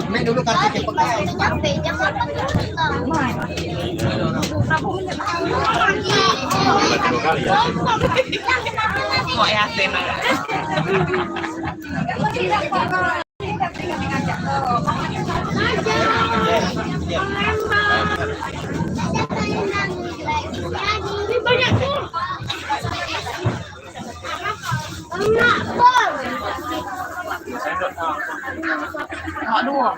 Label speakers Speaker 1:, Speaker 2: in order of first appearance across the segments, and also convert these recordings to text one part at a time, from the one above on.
Speaker 1: Main dulu kartu cepat.
Speaker 2: Mau yasin. Ada dua.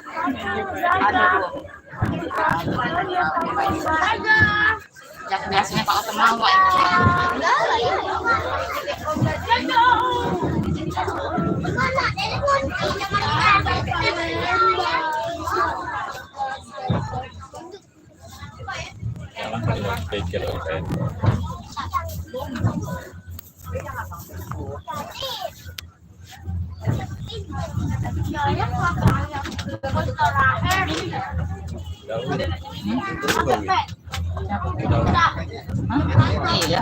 Speaker 2: Jak biasanya Pak Oto mau iya.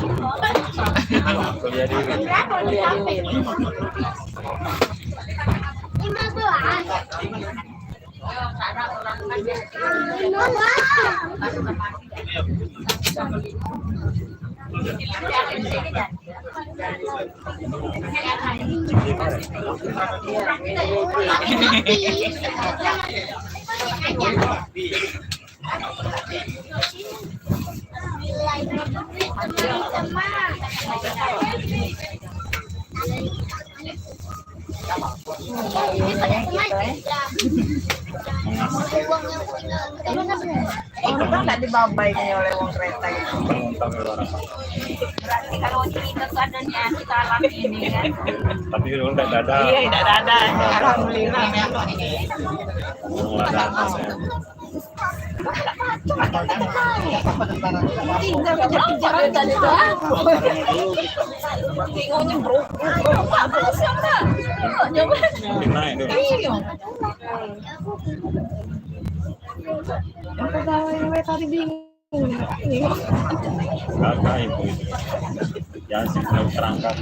Speaker 2: Kan nggak dibabaynya oleh uang kereta gitu. Berarti kalau cerita keadaannya kita alami ini kan.
Speaker 3: Tapi kalau tidak ada.
Speaker 2: Iya, tidak ada. Alhamdulillah. Tinggal kejar-kejar tadi tuh. Tinggalnya bro. Pak belas ya enggak? Coba.
Speaker 3: Naik dulu.
Speaker 2: Iya.
Speaker 4: Yang pegawai tadi bingung.
Speaker 3: Kakak ibu itu. Ya sih terangkat.